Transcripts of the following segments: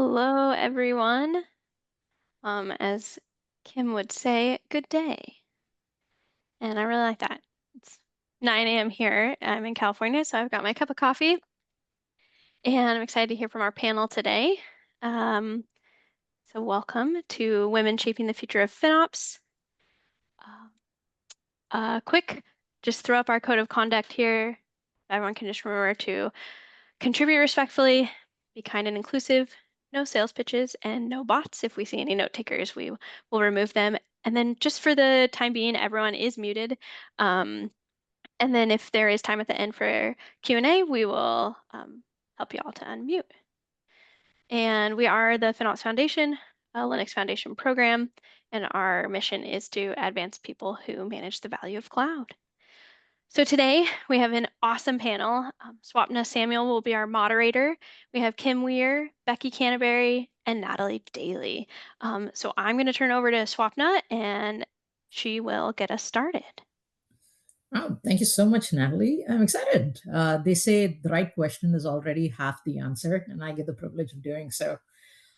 Hello, everyone. As Kim would say, good day. And I really like that. It's 9 a.m. here. I'm in California, so I've got my cup of coffee, and I'm excited to hear from our panel today. Um, so welcome to Women Shaping the Future of FinOps. Quick, just throw up our code of conduct here. Everyone can just remember to contribute respectfully, be kind and inclusive, no sales pitches, and no bots. If we see any note takers, we will remove them. And then just for the time being, everyone is muted. And then if there is time at the end for Q&A, we will help you all to unmute. And we are the FinOps Foundation, a Linux Foundation program, and our mission is to advance people who manage the value of cloud. So today we have an awesome panel. Swapna Samuel will be our moderator. We have Kim Wier, Becky Canterbury, and Natalie Daley. So I'm going to turn over to Swapna and she will get us started. Oh, thank you so much, Natalie. I'm excited. They say the right question is already half the answer, and I get the privilege of doing so.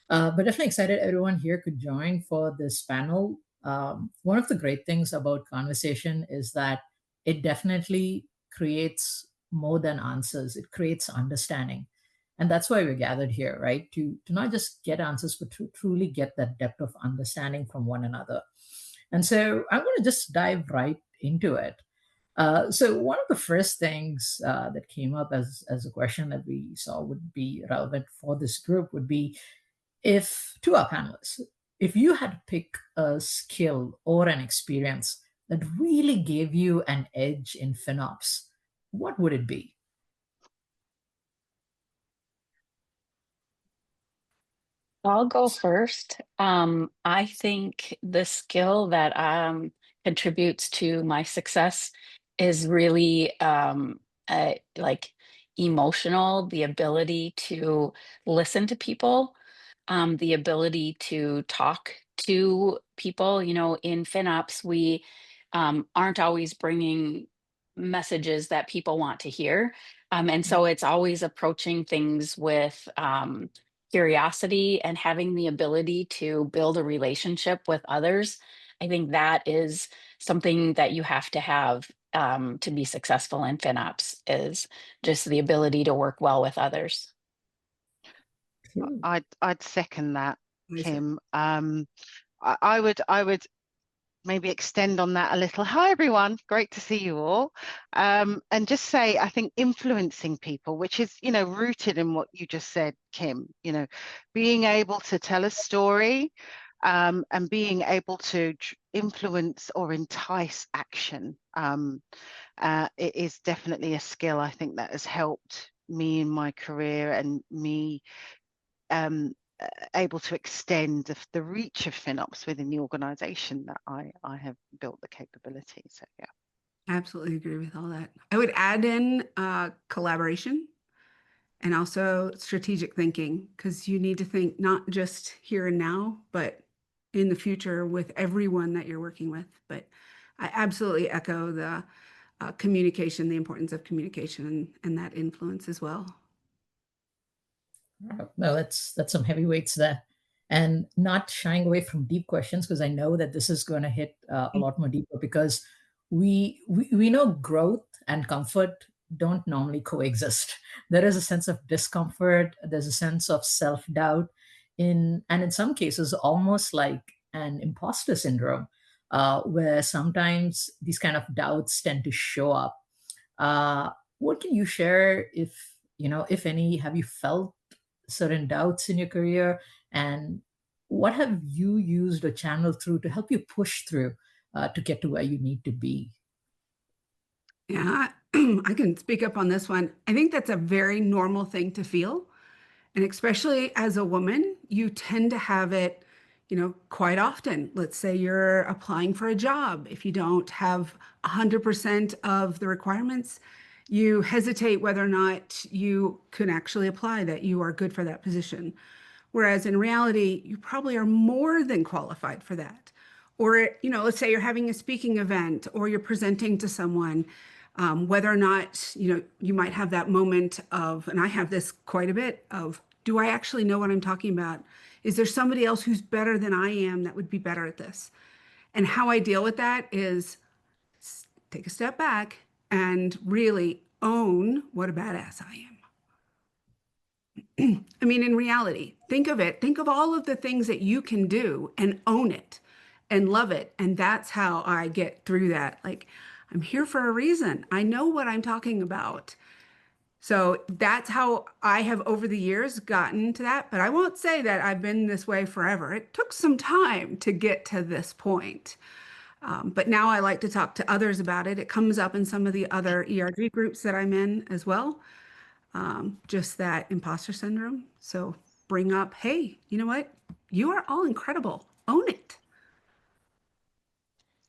But definitely excited everyone here could join for this panel. One of the great things about conversation is that it definitely creates more than answers. It creates understanding. And that's why we're gathered here, right? To not just get answers, but to truly get that depth of understanding from one another. And so I'm going to just dive right into it. So one of the first things that came up as a question that we saw would be relevant for this group would be if, to our panelists, if you had to pick a skill or an experience that really gave you an edge in FinOps, what would it be? I'll go first. I think the skill that contributes to my success is really like emotional, the ability to listen to people, the ability to talk to people. You know, in FinOps, we aren't always bringing messages that people want to hear. And so it's always approaching things with curiosity and having the ability to build a relationship with others. I think that is something that you have to have to be successful in FinOps, is just the ability to work well with others. I'd second that, Kim. I would maybe extend on that a little. Hi everyone, great to see you all. And just say, I think influencing people, which is, you know, rooted in what you just said, Kim, you know, being able to tell a story and being able to influence or entice action. It is definitely a skill I think that has helped me in my career and me able to extend the reach of FinOps within the organization that I have built the capability. So yeah. Absolutely agree with all that. I would add in collaboration and also strategic thinking, because you need to think not just here and now, but in the future with everyone that you're working with. But I absolutely echo the communication, the importance of communication and that influence as well. No, that's some heavyweights there, and not shying away from deep questions, because I know that this is going to hit a lot more deeper, because we know growth and comfort don't normally coexist. There is a sense of discomfort. There's a sense of self-doubt, and in some cases, almost like an imposter syndrome, where sometimes these kind of doubts tend to show up. What can you share, if any, have you felt certain doubts in your career, and what have you used or channeled through to help you push through to get to where you need to be? Yeah, I can speak up on this one. I think that's a very normal thing to feel. And especially as a woman, you tend to have it, quite often. Let's say you're applying for a job. If you don't have 100% of the requirements, you hesitate whether or not you can actually apply, that you are good for that position. Whereas in reality, you probably are more than qualified for that. Or, let's say you're having a speaking event or you're presenting to someone, whether or not, you might have that moment of, and I have this quite a bit of, Do I actually know what I'm talking about? Is there somebody else who's better than I am that would be better at this? And how I deal with that is take a step back and really own what a badass I am. I mean, in reality, think of it. Think of all of the things that you can do and own it and love it. And that's how I get through that. Like, I'm here for a reason. I know what I'm talking about. So that's how I have over the years gotten to that. But I won't say that I've been this way forever. It took some time to get to this point. But now I like to talk to others about it. It comes up in some of the other ERG groups that I'm in as well. Just that imposter syndrome. So bring up, hey, you know what? You are all incredible. Own it.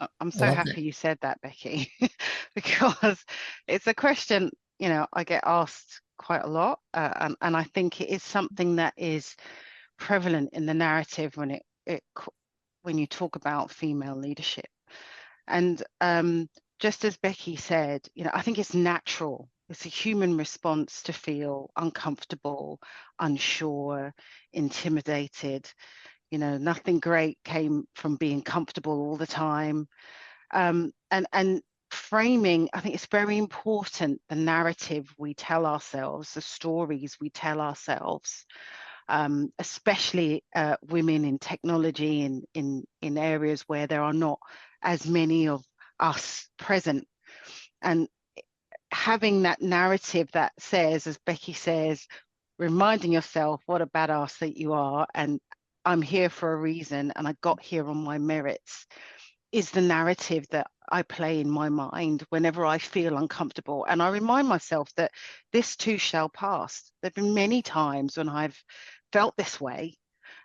I'm I so love happy that. you said that, Becky, because it's a question, I get asked quite a lot. And I think it is something that is prevalent in the narrative when you talk about female leadership. And just as Becky said, I think it's natural. It's a human response to feel uncomfortable, unsure, intimidated. Nothing great came from being comfortable all the time. And framing, I think it's very important, the narrative we tell ourselves, the stories we tell ourselves, especially women in technology, in areas where there are not as many of us present. And having that narrative that says, as Becky says, reminding yourself what a badass that you are, and I'm here for a reason, and I got here on my merits, is the narrative that I play in my mind whenever I feel uncomfortable. And I remind myself that this too shall pass. There have been many times when I've felt this way,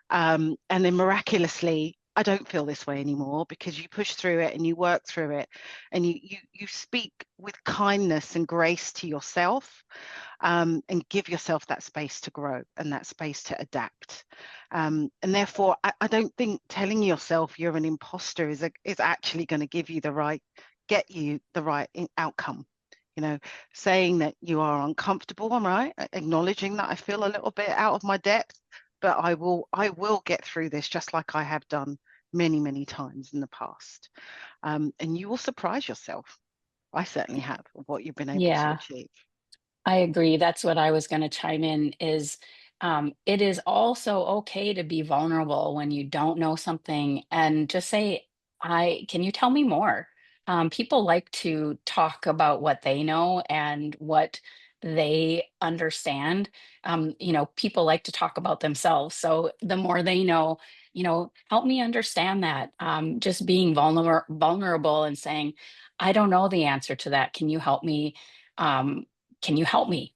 and then miraculously, I don't feel this way anymore, because you push through it and you work through it, and you speak with kindness and grace to yourself, and give yourself that space to grow and that space to adapt. And therefore, I don't think telling yourself you're an imposter is actually going to get you the right outcome. Saying that you are uncomfortable, right? Acknowledging that I feel a little bit out of my depth, but I will get through this, just like I have done many, many times in the past. And you will surprise yourself. I certainly have, of what you've been able to Yeah, achieve. I agree. That's what I was going to chime in is it is also okay to be vulnerable when you don't know something and just say, can you tell me more? People like to talk about what they know and what they understand. People like to talk about themselves. So the more they know, help me understand that. Just being vulnerable and saying, I don't know the answer to that. Can you help me? Um, can you help me?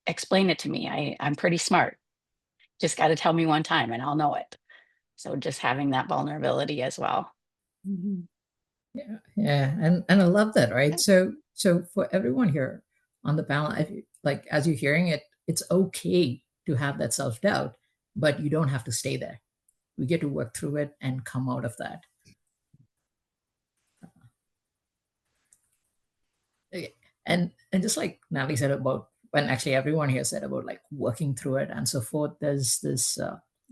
Explain it to me. I'm pretty smart. Just got to tell me one time and I'll know it. So just having that vulnerability as well. Mhm. Yeah, and I love that, right? So for everyone here on the panel, like as you're hearing it, it's okay to have that self-doubt, but you don't have to stay there. We get to work through it and come out of that. Okay. And just like Natalie said about, when actually everyone here said about like working through it and so forth, there's this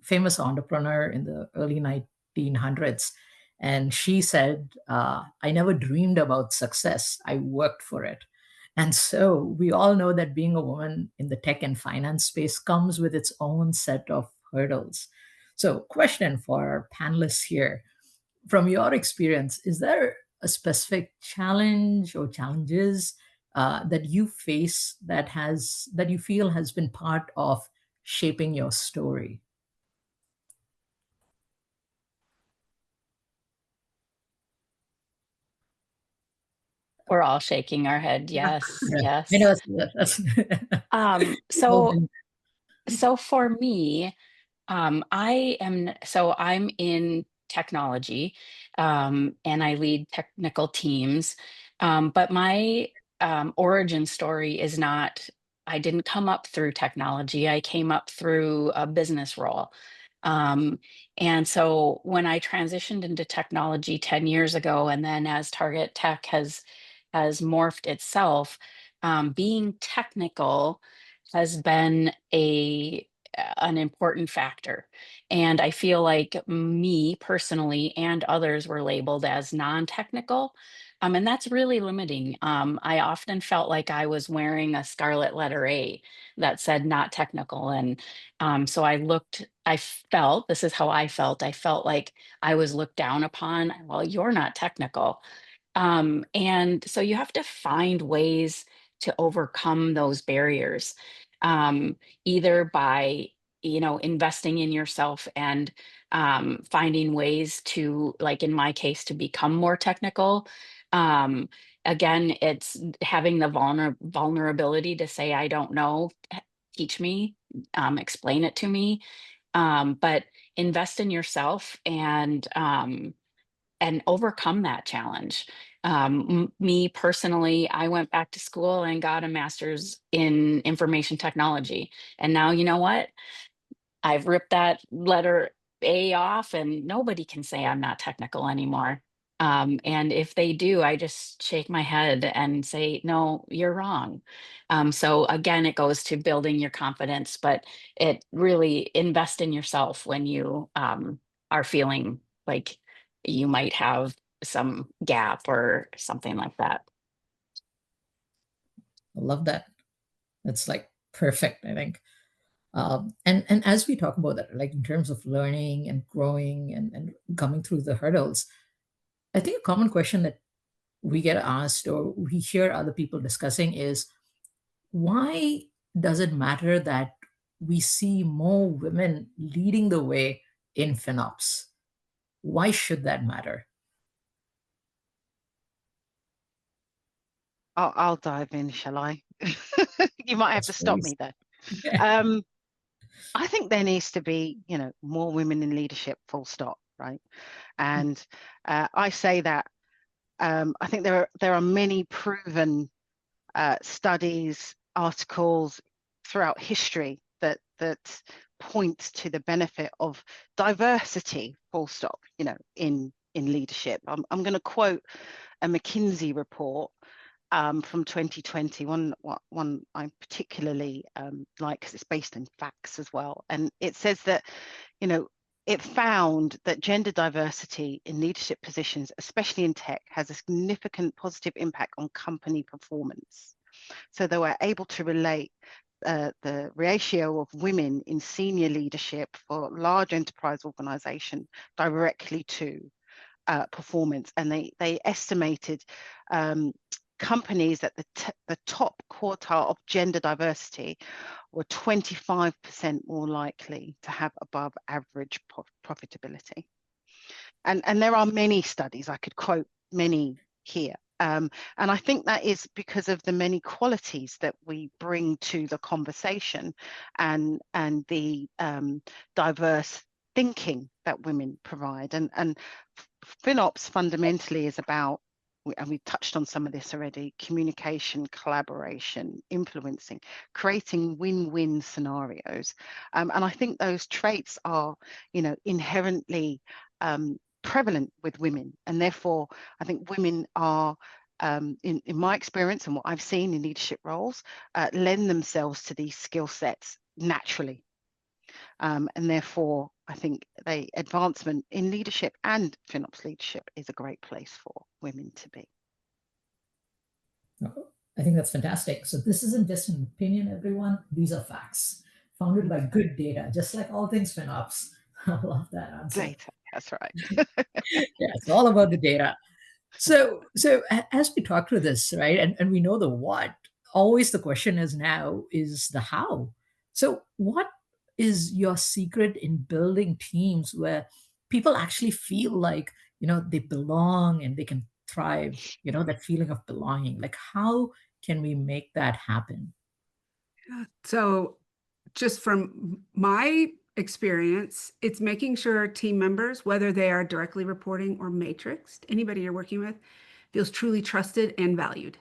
famous entrepreneur in the early 1900s, and she said, I never dreamed about success, I worked for it. And so we all know that being a woman in the tech and finance space comes with its own set of hurdles. So question for our panelists here: from your experience, is there a specific challenge or challenges that you face that you feel has been part of shaping your story? We're all shaking our head. Yes, Yeah, I yes. know that's Um, so so for me, I'm in technology, and I lead technical teams. But my origin story is not, I didn't come up through technology. I came up through a business role. Um, and so when I transitioned into technology 10 years ago, and then as Target Tech has morphed itself, being technical has been an important factor. And I feel like me personally and others were labeled as non-technical. And that's really limiting. I often felt like I was wearing a scarlet letter A that said not technical. And so I felt, this is how I felt like I was looked down upon. Well, you're not technical. And so you have to find ways to overcome those barriers, either by, investing in yourself and finding ways to, like in my case, to become more technical. Um, Again, it's having the vulnerability to say, I don't know, teach me, explain it to me. But invest in yourself and overcome that challenge. Me personally, I went back to school and got a master's in information technology. And now, you know what? I've ripped that letter A off, and nobody can say I'm not technical anymore. And if they do, I just shake my head and say, no, you're wrong. So again, it goes to building your confidence, but it really invest in yourself when you are feeling like you might have some gap or something like that. I love that. That's like perfect, I think. And as we talk about that, like in terms of learning and growing and coming through the hurdles, I think a common question that we get asked or we hear other people discussing is, why does it matter that we see more women leading the way in FinOps? Why should that matter? I'll dive in, shall I? You might have Yes, to stop please. me there. Yeah. I think there needs to be, more women in leadership, full stop, right? And I say that I think there are many proven studies, articles throughout history that point to the benefit of diversity, full stop, in leadership. I'm going to quote a McKinsey report from 2020, one I particularly like because it's based in facts as well. And it says that, it found that gender diversity in leadership positions, especially in tech, has a significant positive impact on company performance. So they were able to relate the ratio of women in senior leadership for large enterprise organization directly to performance. And they estimated companies at the top quartile of gender diversity were 25% more likely to have above average profitability. And there are many studies, I could quote many here. And I think that is because of the many qualities that we bring to the conversation and the diverse thinking that women provide. And FinOps fundamentally is about, and we touched on some of this already, communication, collaboration, influencing, creating win-win scenarios. And I think those traits are, inherently prevalent with women. And therefore, I think women are, in my experience and what I've seen in leadership roles, lend themselves to these skill sets naturally. And therefore, I think the advancement in leadership and FinOps leadership is a great place for women to be. I think that's fantastic. So this isn't just an opinion, everyone. These are facts founded by good data, just like all things FinOps. I love that answer. Data, that's right. Yeah, it's all about the data. So as we talk through this, right, and we know the what, always the question is now is the how. So what is your secret in building teams where people actually feel like, they belong and they can thrive, that feeling of belonging? Like, how can we make that happen? So just from my experience, it's making sure team members, whether they are directly reporting or matrixed, anybody you're working with, feels truly trusted and valued.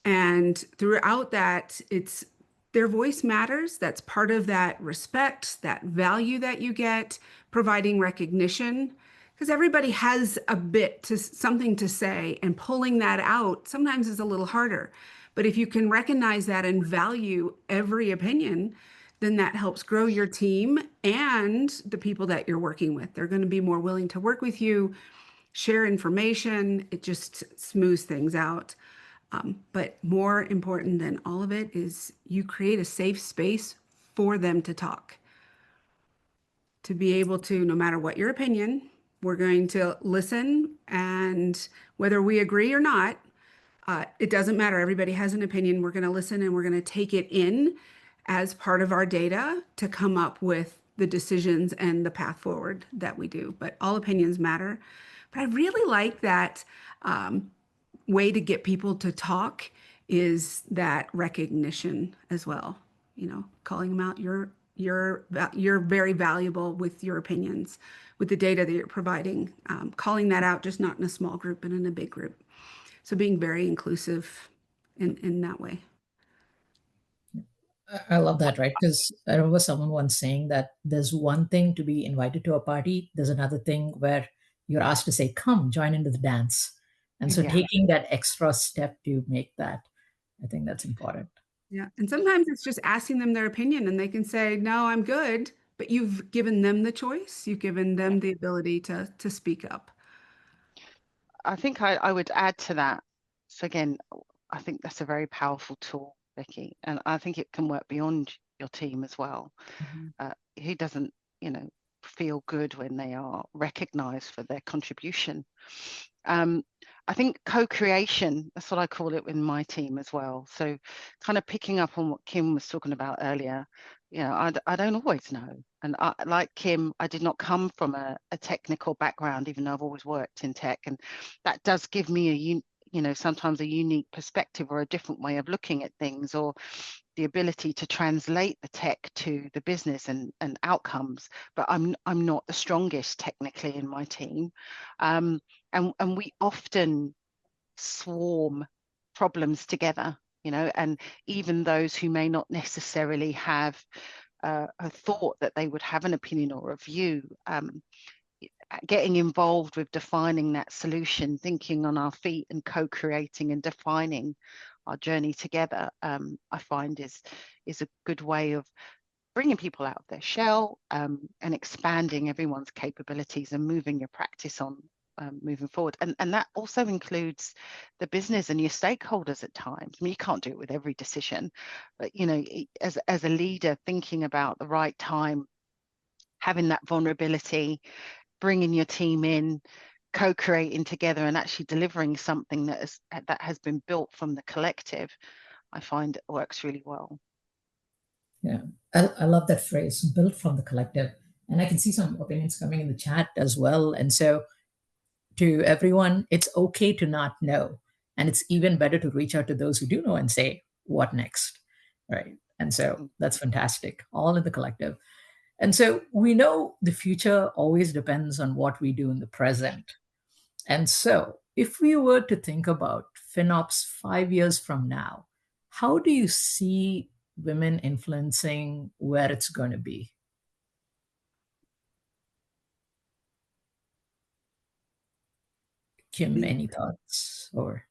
And throughout that, it's their voice matters. That's part of that respect, that value that you get, providing recognition, because everybody has a bit to something to say, and pulling that out sometimes is a little harder. But if you can recognize that and value every opinion, then that helps grow your team and the people that you're working with. They're going to be more willing to work with you, share information. It just smooths things out. But more important than all of it is you create a safe space for them to talk. To be able to, no matter what your opinion, we're going to listen, and whether we agree or not, it doesn't matter. Everybody has an opinion. We're going to listen and we're going to take it in as part of our data to come up with the decisions and the path forward that we do. But all opinions matter. But I really like that way to get people to talk is that recognition as well. You know, calling them out. You're very valuable with your opinions, with the data that you're providing. Calling that out, just not in a small group, but in a big group. So being very inclusive in that way. I love that, right? Because I remember someone once saying that there's one thing to be invited to a party, there's another thing where you're asked to say, come, join into the dance. And so Yeah. taking that extra step to make that, I think that's important. Yeah. And sometimes it's just asking them their opinion and they can say, no, I'm good. But you've given them the choice. You've given them the ability to speak up. I think I would add to that. So again, I think that's a very powerful tool, Becky, and I think it can work beyond your team as well. Who doesn't, you know, feel good when they are recognized for their contribution? I think co-creation, that's what I call it in my team as well. So kind of picking up on what Kim was talking about earlier, you know, I don't always know. And like Kim, I did not come from a technical background, even though I've always worked in tech. And that does give me you know, sometimes a unique perspective or a different way of looking at things, or the ability to translate the tech to the business and outcomes. But I'm not the strongest technically in my team. And we often swarm problems together, you know, and even those who may not necessarily have a thought that they would have an opinion or a view, getting involved with defining that solution, thinking on our feet and co-creating and defining our journey together, I find is a good way of bringing people out of their shell, and expanding everyone's capabilities and moving your practice on, moving forward. And that also includes the business and your stakeholders at times. I mean, you can't do it with every decision, but, you know, as a leader, thinking about the right time, having that vulnerability, bringing your team in, co-creating together and actually delivering something that has been built from the collective, I find it works really well. Yeah, I love that phrase, built from the collective. And I can see some opinions coming in the chat as well. And so to everyone, it's okay to not know. And it's even better to reach out to those who do know and say, what next? Right. And so that's fantastic, all in the collective. And so we know the future always depends on what we do in the present. And so if we were to think about FinOps 5 years from now, how do you see women influencing where it's going to be? Kim, any thoughts? Or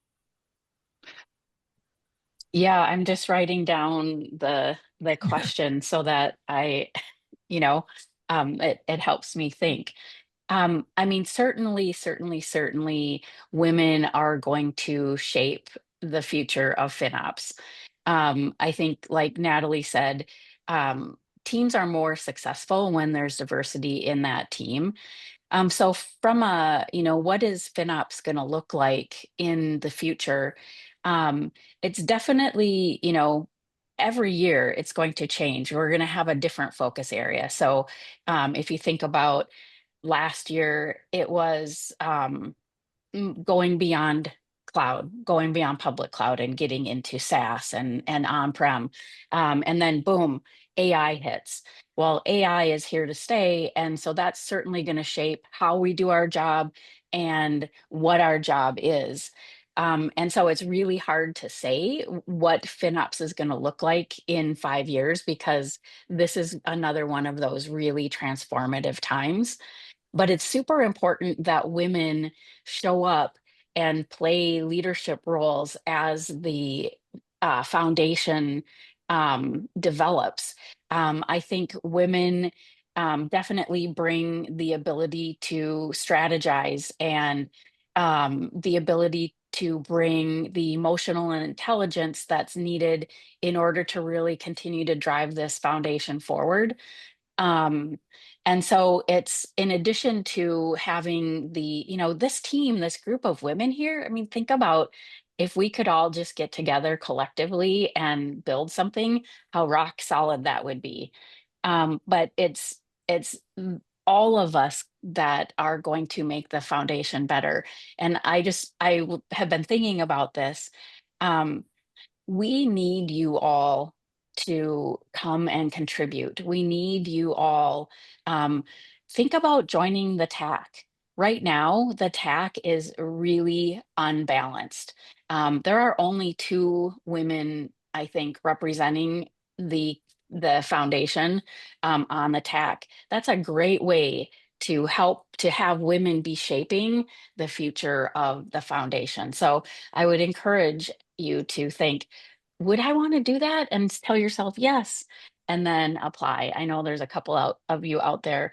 Yeah, I'm just writing down the question so that I, you know, it helps me think. I mean, certainly, women are going to shape the future of FinOps. I think, like Natalie said, teams are more successful when there's diversity in that team. So from what is FinOps going to look like in the future? It's definitely, every year it's going to change. We're going to have a different focus area. So if you think about last year, it was going beyond cloud, going beyond public cloud and getting into SaaS and on-prem. And then boom, AI hits. Well, AI is here to stay. And so that's certainly going to shape how we do our job and what our job is. And so it's really hard to say what FinOps is going to look like in 5 years, because this is another one of those really transformative times. But it's super important that women show up and play leadership roles as the foundation develops. I think women definitely bring the ability to strategize and the ability to bring the emotional and intelligence that's needed in order to really continue to drive this foundation forward. Um, and so it's in addition to having this team, this group of women here. I mean, think about if we could all just get together collectively and build something, how rock solid that would be. But it's all of us that are going to make the foundation better. And have been thinking about this. Um, we need you all to come and contribute. We need you all. Um, think about joining the TAC. Right now, the TAC is really unbalanced. There are only 2 women, I think, representing the the foundation on the TAC. That's a great way to help to have women be shaping the future of the foundation. So I would encourage you to think, would I want to do that? And tell yourself yes, and then apply. I know there's a couple of you out there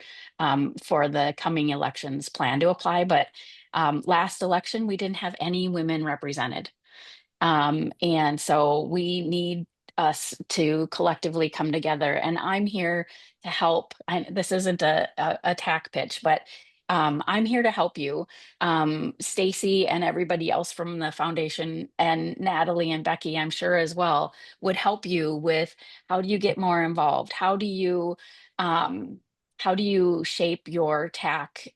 for the coming elections plan to apply, but last election, we didn't have any women represented. And so we need us to collectively come together. And I'm here to help. This isn't a attack pitch, but I'm here to help you. Stacy and everybody else from the foundation, and Natalie and Becky, I'm sure as well, would help you with how do you get more involved? How do you shape your TAC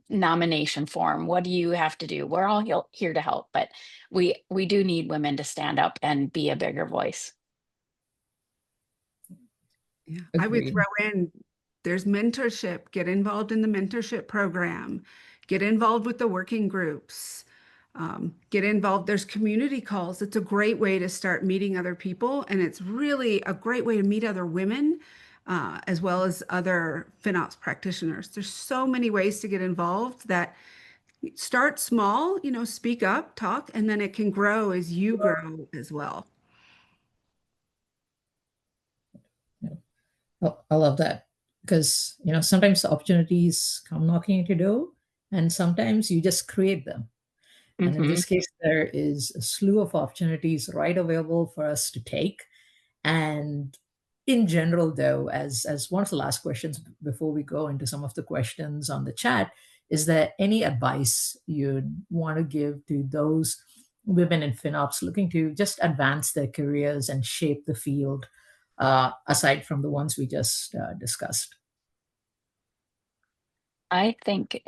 nomination form? What do you have to do? We're all here to help, but we do need women to stand up and be a bigger voice. Yeah, I would Agreed. throw in, there's mentorship. Get involved in the mentorship program. Get involved with the working groups. Get involved. There's community calls. It's a great way to start meeting other people, and it's really a great way to meet other women, as well as other FinOps practitioners. There's so many ways to get involved that start small, speak up, talk, and then it can grow as you grow as well. Oh, I love that because sometimes the opportunities come knocking at your door, and sometimes you just create them. And in Mhm. this case, there is a slew of opportunities right available for us to take. And in general, though, as one of the last questions before we go into some of the questions on the chat, is there any advice you'd want to give to those women in FinOps looking to just advance their careers and shape the field, aside from the ones we just discussed? I think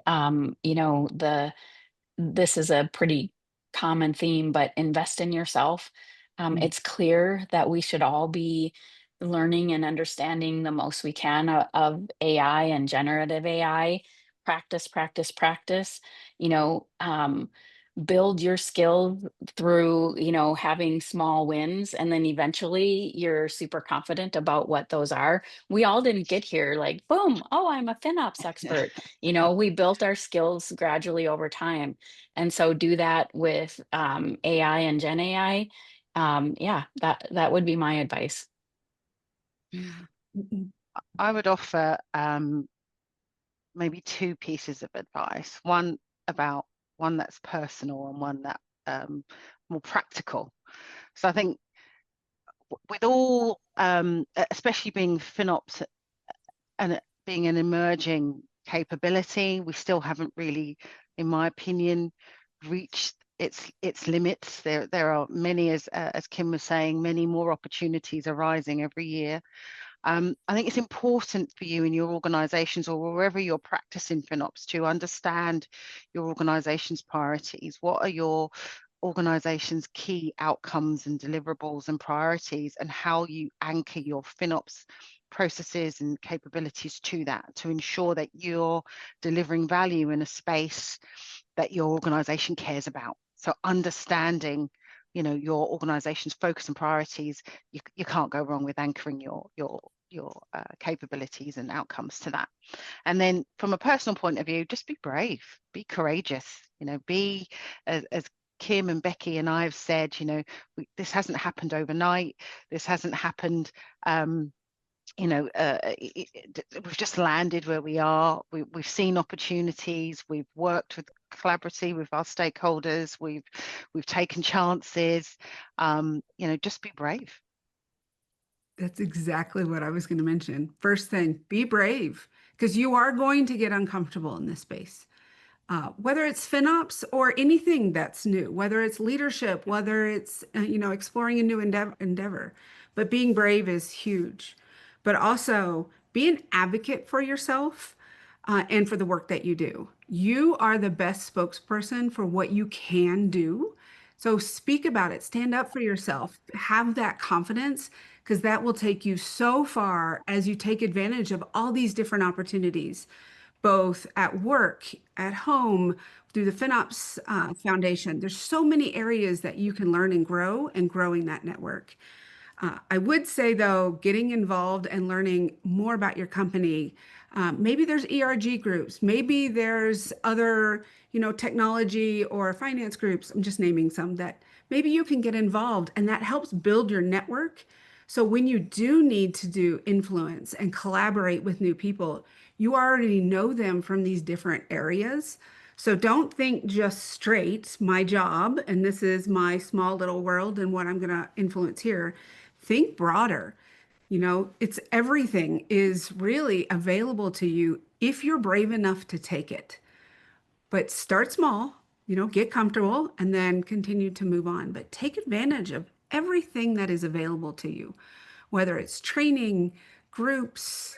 this is a pretty common theme, but invest in yourself. It's clear that we should all be learning and understanding the most we can of AI and generative AI. Practice, practice, practice. You know, build your skills through, having small wins, and then eventually you're super confident about what those are. We all didn't get here like, boom, oh, I'm a FinOps expert. We built our skills gradually over time. And so do that with AI and Gen AI. Yeah, that would be my advice. I would offer maybe 2 pieces of advice. One that's personal and one that more practical. So I think with all, especially being FinOps and being an emerging capability, we still haven't really, in my opinion, reached its limits. There are many, as Kim was saying, many more opportunities arising every year. I think it's important for you in your organizations or wherever you're practicing FinOps to understand your organization's priorities. What are your organization's key outcomes and deliverables and priorities, and how you anchor your FinOps processes and capabilities to that, to ensure that you're delivering value in a space that your organization cares about. So understanding your organization's focus and priorities, you can't go wrong with anchoring your capabilities and outcomes to that. And then from a personal point of view, just be brave, be courageous, be as Kim and Becky and I have said, you know, this hasn't happened overnight. This hasn't happened, you know, we've just landed where we are. We've seen opportunities. We've worked with collaboratively with our stakeholders. We've taken chances. You know, just be brave. That's exactly what I was going to mention. First thing, be brave, because you are going to get uncomfortable in this space. Whether it's FinOps or anything that's new, whether it's leadership, whether it's you know, exploring a new endeavor, but being brave is huge. But also be an advocate for yourself and for the work that you do. You are the best spokesperson for what you can do. So speak about it, stand up for yourself, have that confidence, because that will take you so far as you take advantage of all these different opportunities, both at work, at home, through the FinOps Foundation. There's so many areas that you can learn and grow, and growing that network. I would say, though, getting involved and learning more about your company. Maybe there's ERG groups. Maybe there's other, you know, technology or finance groups. I'm just naming some that maybe you can get involved, and that helps build your network. So when you do need to do influence and collaborate with new people, you already know them from these different areas. So don't think just straight, my job, and this is my small little world and what I'm going to influence here. Think broader. You know, it's everything is really available to you if you're brave enough to take it. But start small, you know, get comfortable and then continue to move on. But take advantage of everything that is available to you, whether it's training, groups,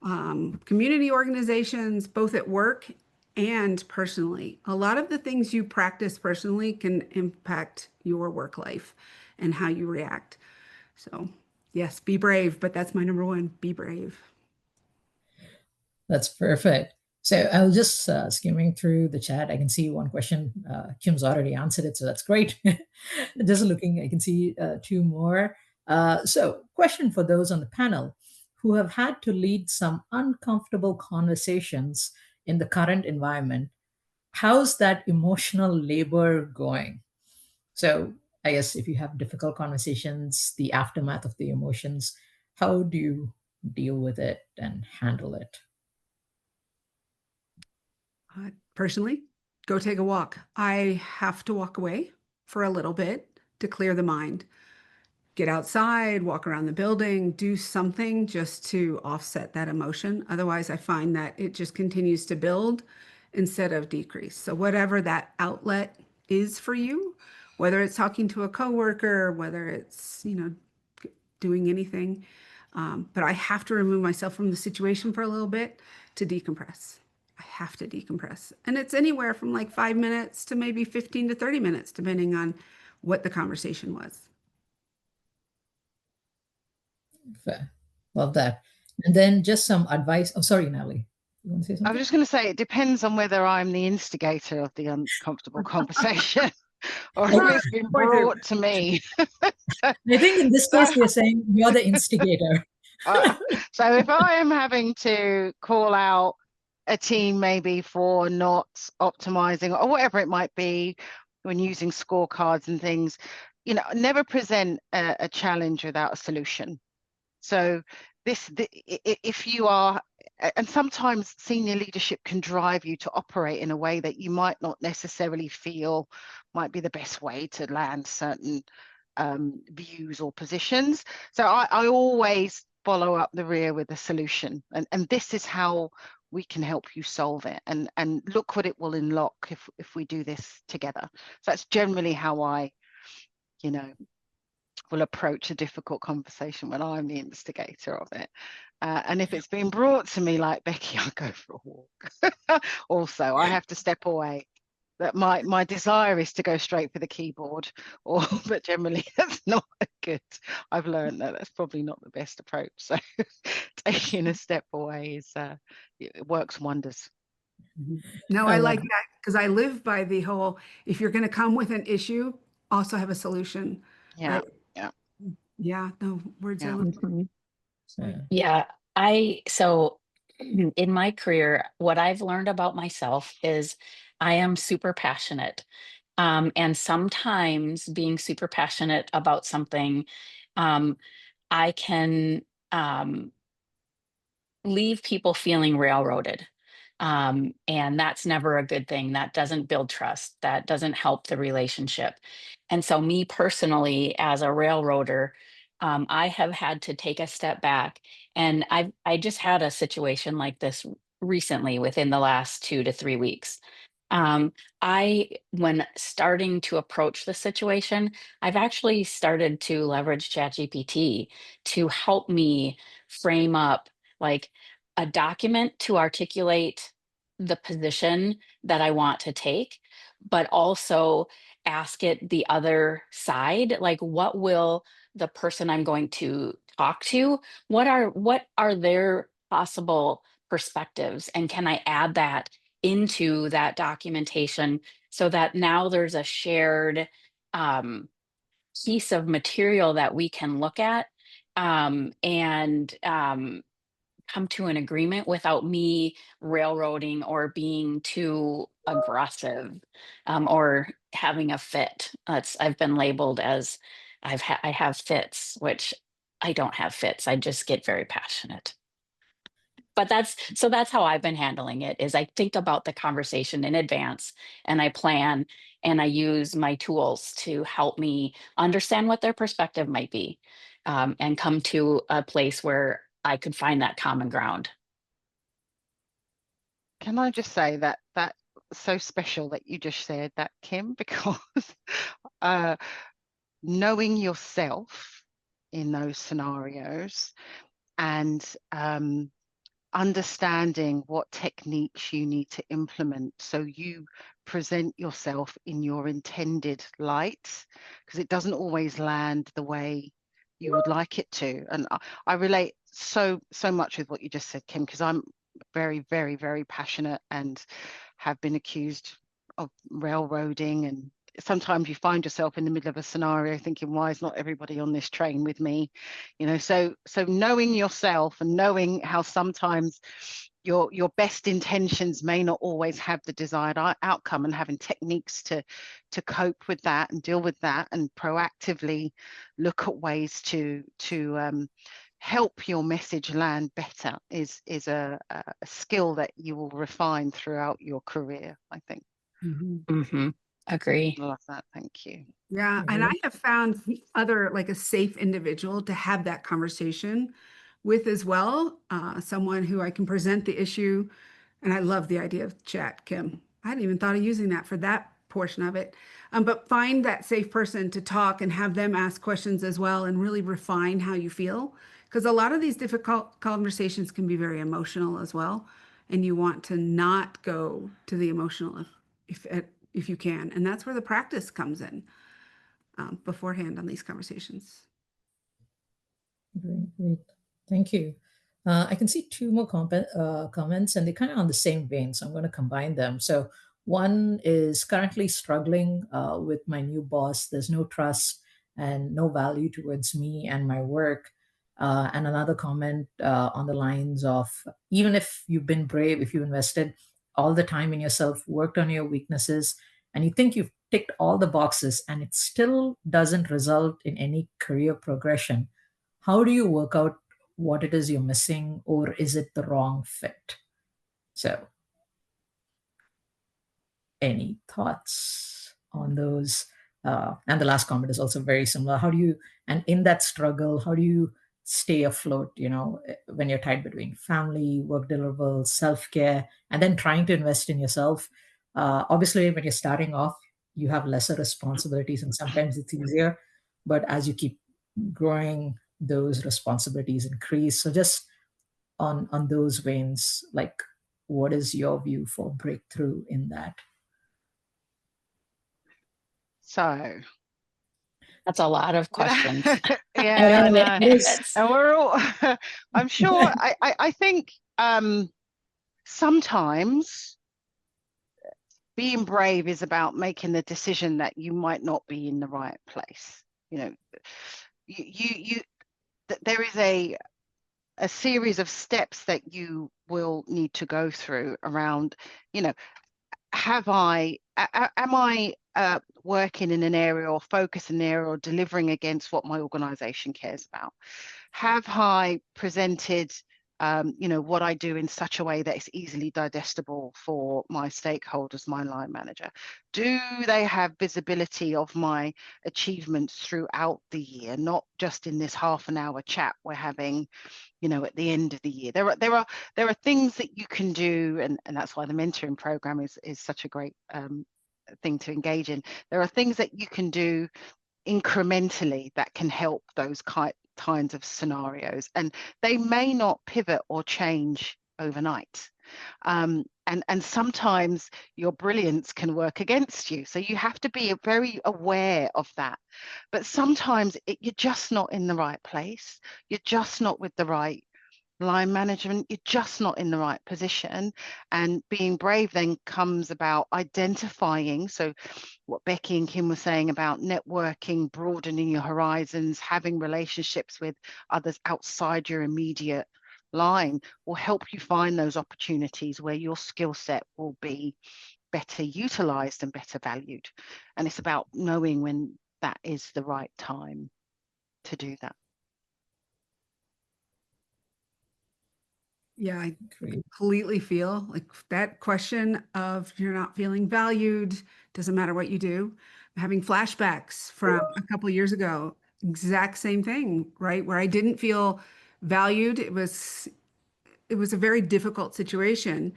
community organizations, both at work and personally. A lot of the things you practice personally can impact your work life and how you react. So, yes, be brave, but that's my number one, be brave. That's perfect. So I was just skimming through the chat. I can see one question. Kim's already answered it, so that's great. Just looking, I can see two more. So question for those on the panel who have had to lead some uncomfortable conversations in the current environment. How's that emotional labor going? So I guess if you have difficult conversations, the aftermath of the emotions, how do you deal with it and handle it? Personally, go take a walk. I have to walk away for a little bit to clear the mind. Get outside, walk around the building, do something just to offset that emotion. Otherwise, I find that it just continues to build instead of decrease. So whatever that outlet is for you, whether it's talking to a coworker, whether it's, you know, doing anything, but I have to remove myself from the situation for a little bit to decompress. I have to decompress. And it's anywhere from like 5 minutes to maybe 15 to 30 minutes, depending on what the conversation was. Fair. Love that. And then just some advice. Oh, sorry, Natalie. You want to say something? I was just going to say, it depends on whether I'm the instigator of the uncomfortable conversation or if it's been brought to me. I think in this case, they're saying you're the instigator. So if I am having to call out a team maybe for not optimizing or whatever it might be when using scorecards and things, you know, never present a challenge without a solution. So if you are, and sometimes senior leadership can drive you to operate in a way that you might not necessarily feel might be the best way to land certain views or positions. So I always follow up the rear with a solution, and this is how we can help you solve it, and look what it will unlock if we do this together. So that's generally how I, you know, will approach a difficult conversation when I'm the instigator of it. And if it's been brought to me like Becky, I'll go for a walk. Also, I have to step away. That my desire is to go straight for the keyboard, but generally that's not good. I've learned that that's probably not the best approach. So taking a step away it works wonders. No, I like that, because I live by the whole, if you're going to come with an issue, also have a solution. Yeah. Right? Yeah. No words. Yeah. Yeah, so in my career, what I've learned about myself is I am super passionate. And sometimes being super passionate about something, I can leave people feeling railroaded. And that's never a good thing. That doesn't build trust. That doesn't help the relationship. And so, me personally, as a railroader, I have had to take a step back. And I just had a situation like this recently within the last 2 to 3 weeks. Um, when starting to approach the situation, I've actually started to leverage ChatGPT to help me frame up like a document to articulate the position that I want to take, but also ask it the other side, like what will the person I'm going to talk to, what are their possible perspectives, and can I add that into that documentation so that now there's a shared um, piece of material that we can look at and come to an agreement without me railroading or being too aggressive or having a fit. I've been labeled as I have fits, which I don't have fits. I just get very passionate. But that's how I've been handling it is I think about the conversation in advance and I plan and I use my tools to help me understand what their perspective might be and come to a place where I could find that common ground. Can I just say that that's so special that you just said that, Kim, because knowing yourself in those scenarios and understanding what techniques you need to implement so you present yourself in your intended light, because it doesn't always land the way you would like it to. And I relate so much with what you just said, Kim, because I'm very, very, very passionate and have been accused of railroading, and sometimes you find yourself in the middle of a scenario thinking, why is not everybody on this train with me? You know, so knowing yourself and knowing how sometimes your best intentions may not always have the desired outcome, and having techniques to cope with that and deal with that and proactively look at ways to help your message land better is a skill that you will refine throughout your career, I think. Agree. I love that. Thank you. Yeah. And I have found like a safe individual to have that conversation with as well. Someone who I can present the issue. And I love the idea of chat, Kim. I hadn't even thought of using that for that portion of it. But find that safe person to talk and have them ask questions as well and really refine how you feel. Because a lot of these difficult conversations can be very emotional as well. And you want to not go to the emotional if you can. And that's where the practice comes in beforehand on these conversations. Great, great. Thank you. I can see two more comments, and they're kind of on the same vein, so I'm going to combine them. So one is currently struggling with my new boss. There's no trust and no value towards me and my work. And another comment on the lines of, even if you've been brave, if you invested all the time in yourself, worked on your weaknesses, and you think you've ticked all the boxes and it still doesn't result in any career progression, how do you work out what it is you're missing, or is it the wrong fit? So, any thoughts on those? And the last comment is also very similar. How do you, and in that struggle, how do you stay afloat, you know, when you're tied between family, work deliverables, self-care, and then trying to invest in yourself? Obviously, when you're starting off, you have lesser responsibilities and sometimes it's easier. But as you keep growing, those responsibilities increase. So just on those veins, like, what is your view for breakthrough in that? So that's a lot of questions. Yeah, and we're all I'm sure I think sometimes being brave is about making the decision that you might not be in the right place. You know, there is a series of steps that you will need to go through around, you know, am I working in an area or focus in an area or delivering against what my organization cares about? Have I presented what I do in such a way that it's easily digestible for my stakeholders, my line manager? Do they have visibility of my achievements throughout the year, not just in this half an hour chat we're having, at the end of the year? There are things that you can do, and that's why the mentoring program is such a great thing to engage in. There are things that you can do incrementally that can help those kinds of scenarios, and they may not pivot or change overnight. And sometimes your brilliance can work against you, so you have to be very aware of that. But sometimes you're just not in the right place, you're just not with the right line management, you're just not in the right position. And being brave then comes about identifying, so what Becky and Kim were saying about networking, broadening your horizons, having relationships with others outside your immediate line will help you find those opportunities where your skill set will be better utilized and better valued. And it's about knowing when that is the right time to do that. Yeah, I completely feel like that question of you're not feeling valued, doesn't matter what you do. I'm having flashbacks from a couple of years ago, exact same thing, right? Where I didn't feel valued. It was a very difficult situation.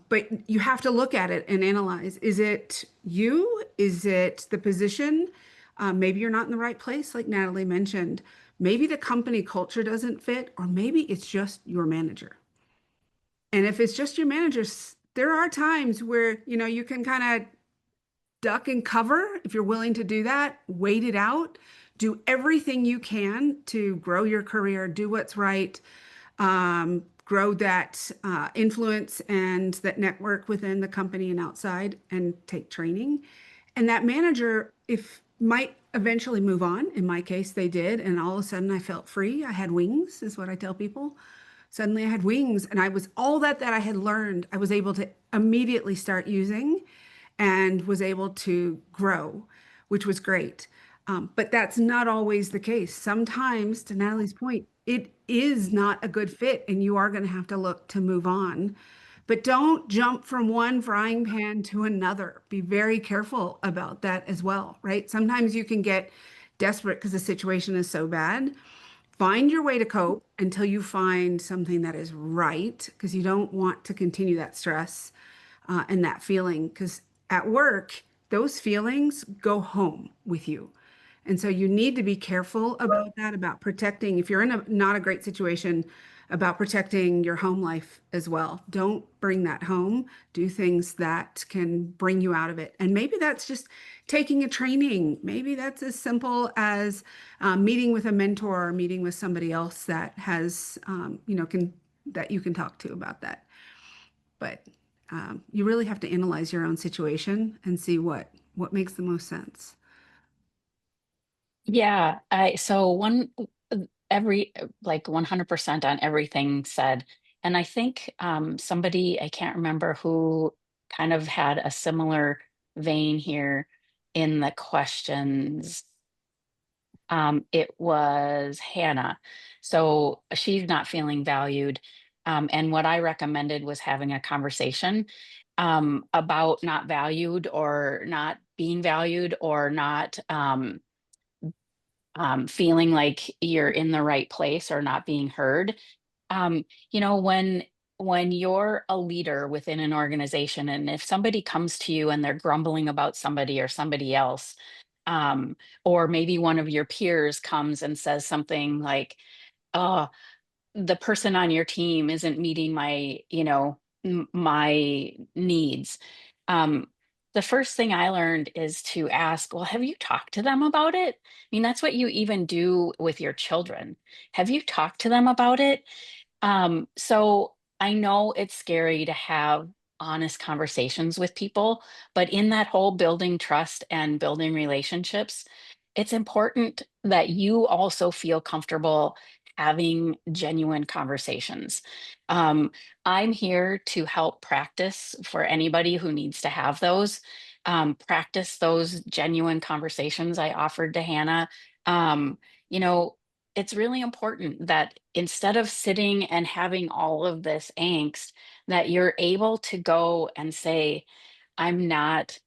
But you have to look at it and analyze. Is it you? Is it the position? Maybe you're not in the right place, like Natalie mentioned. Maybe the company culture doesn't fit, or maybe it's just your manager. And if it's just your managers, there are times where, you can kind of duck and cover if you're willing to do that, wait it out, do everything you can to grow your career, do what's right, grow that influence and that network within the company and outside, and take training. And that manager, might eventually move on. In my case, they did. And all of a sudden I felt free. I had wings, is what I tell people. Suddenly I had wings, and I was all that I had learned, I was able to immediately start using and was able to grow, which was great. But that's not always the case. Sometimes, to Natalie's point, it is not a good fit and you are going to have to look to move on. But don't jump from one frying pan to another. Be very careful about that as well, right? Sometimes you can get desperate because the situation is so bad. Find your way to cope until you find something that is right, because you don't want to continue that stress and that feeling, because at work, those feelings go home with you. And so you need to be careful about that, about protecting, if you're in not a great situation, about protecting your home life as well. Don't bring that home. Do things that can bring you out of it. And maybe that's just taking a training. Maybe that's as simple as meeting with a mentor or meeting with somebody else that has, that you can talk to about that. But you really have to analyze your own situation and see what makes the most sense. Yeah, every like 100% on everything said. And I think somebody, I can't remember who, kind of had a similar vein here in the questions. It was Hannah. So she's not feeling valued. And what I recommended was having a conversation about not valued or not being valued or not feeling like you're in the right place or not being heard. You know, when you're a leader within an organization, and if somebody comes to you and they're grumbling about somebody or somebody else, or maybe one of your peers comes and says something like, "Oh, the person on your team isn't meeting my, my needs." Um, the first thing I learned is to ask, well, have you talked to them about it? I mean, that's what you even do with your children. Have you talked to them about it? So I know it's scary to have honest conversations with people, but in that whole building trust and building relationships, it's important that you also feel comfortable having genuine conversations. I'm here to help practice for anybody who needs to have those. Practice those genuine conversations I offered to Hannah. Um, you know, it's really important that instead of sitting and having all of this angst, that you're able to go and say, I'm not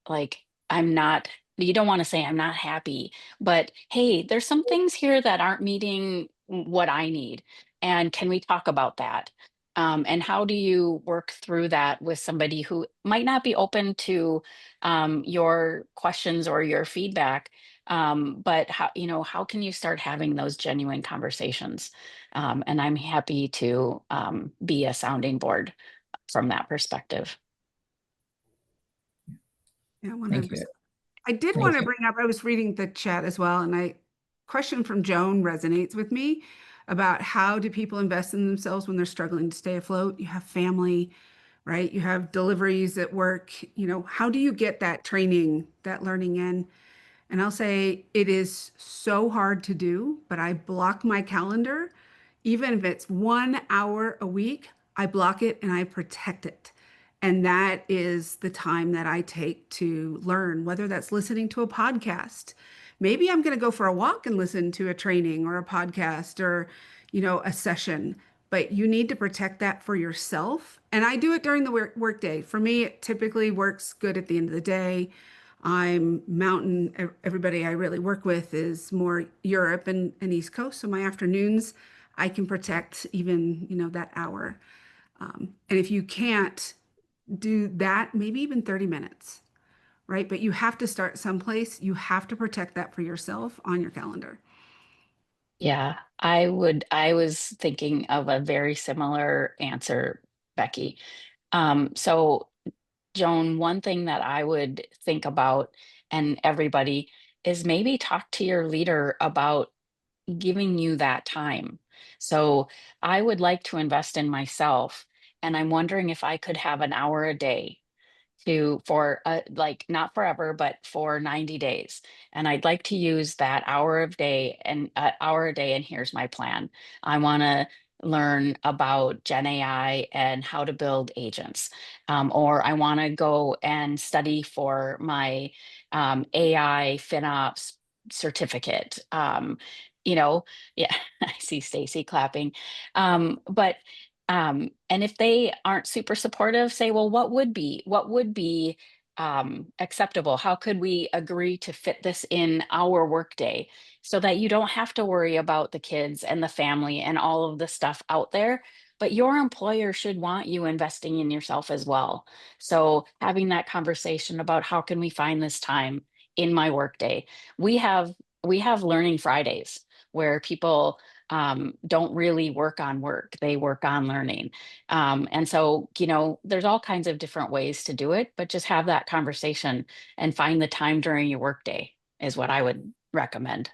like, I'm not, you don't want to say I'm not happy, but hey, there's some things here that aren't meeting what I need. And can we talk about that? And how do you work through that with somebody who might not be open to your questions or your feedback? But how, how can you start having those genuine conversations? And I'm happy to be a sounding board from that perspective. Yeah, Thank 100%. you. I did Thank want to you. bring up, I was reading the chat as well, and question from Joan resonates with me about how do people invest in themselves when they're struggling to stay afloat? You have family, right? You have deliveries at work. How do you get that training, that learning in? And I'll say it is so hard to do, but I block my calendar. Even if it's 1 hour a week, I block it and I protect it. And that is the time that I take to learn, whether that's listening to a podcast. Maybe I'm going to go for a walk and listen to a training or a podcast or, a session, but you need to protect that for yourself. And I do it during the work day. For me, it typically works good at the end of the day. I'm mountain. Everybody I really work with is more Europe and East Coast. So my afternoons, I can protect even, that hour. And if you can't do that, maybe even 30 minutes, right? But you have to start someplace. You have to protect that for yourself on your calendar. Yeah, I was thinking of a very similar answer, Becky. So Joan, one thing that I would think about, and everybody, is maybe talk to your leader about giving you that time. So I would like to invest in myself, and I'm wondering if I could have an hour a day for like not forever, but for 90 days. And I'd like to use that hour a day. And here's my plan. I want to learn about Gen AI and how to build agents. Or I want to go and study for my AI FinOps certificate. Yeah, I see Stacy clapping. But and if they aren't super supportive, say, well, what would be acceptable? How could we agree to fit this in our workday so that you don't have to worry about the kids and the family and all of the stuff out there? But your employer should want you investing in yourself as well. So having that conversation about how can we find this time in my workday? We have Learning Fridays where people don't really work on work, they work on learning. And so, there's all kinds of different ways to do it, but just have that conversation and find the time during your workday is what I would recommend.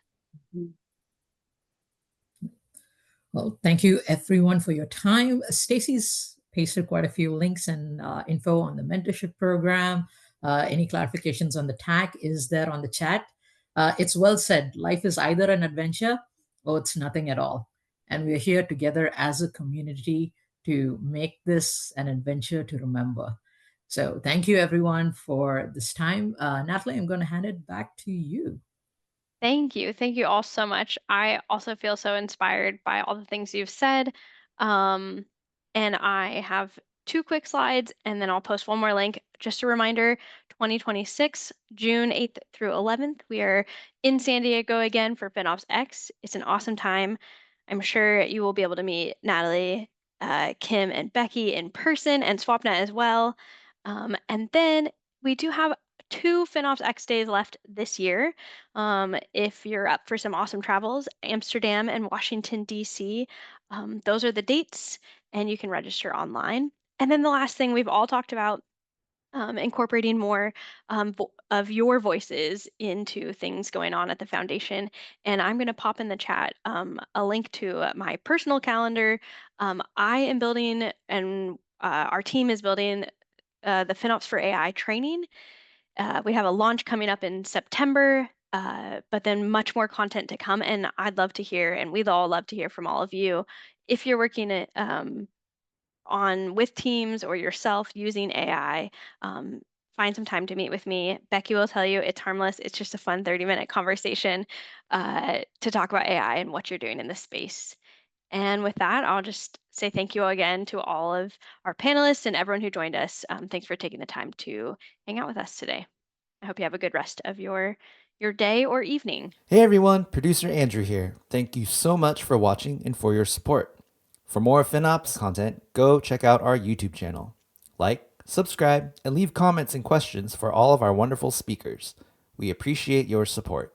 Well, thank you everyone for your time. Stacy's pasted quite a few links and info on the mentorship program. Any clarifications on the tag is there on the chat. It's well said. Life is either an adventure or it's nothing at all. And we're here together as a community to make this an adventure to remember. So thank you everyone for this time. Natalie, I'm going to hand it back to you. Thank you. Thank you all so much. I also feel so inspired by all the things you've said. And I have 2 quick slides, and then I'll post one more link. Just a reminder, 2026, June 8th through 11th, we are in San Diego again for FinOps X. It's an awesome time. I'm sure you will be able to meet Natalie, Kim, and Becky in person, and Swapna as well. And then we do have 2 FinOps X days left this year. If you're up for some awesome travels, Amsterdam and Washington, D.C., those are the dates, and you can register online. And then the last thing we've all talked about, incorporating more of your voices into things going on at the foundation. And I'm going to pop in the chat a link to my personal calendar. I am building, and our team is building the FinOps for AI training. We have a launch coming up in September. but then much more content to come. And I'd love to hear, and we'd all love to hear from all of you, if you're working at, with teams or yourself using AI. Find some time to meet with me. Becky will tell you it's harmless. It's just a fun 30-minute conversation to talk about AI and what you're doing in this space. And with that, I'll just say thank you again to all of our panelists and everyone who joined us. Thanks for taking the time to hang out with us today. I hope you have a good rest of your day or evening. Hey everyone, producer Andrew here. Thank you so much for watching and for your support. For more FinOps content, go check out our YouTube channel. Like, subscribe, and leave comments and questions for all of our wonderful speakers. We appreciate your support.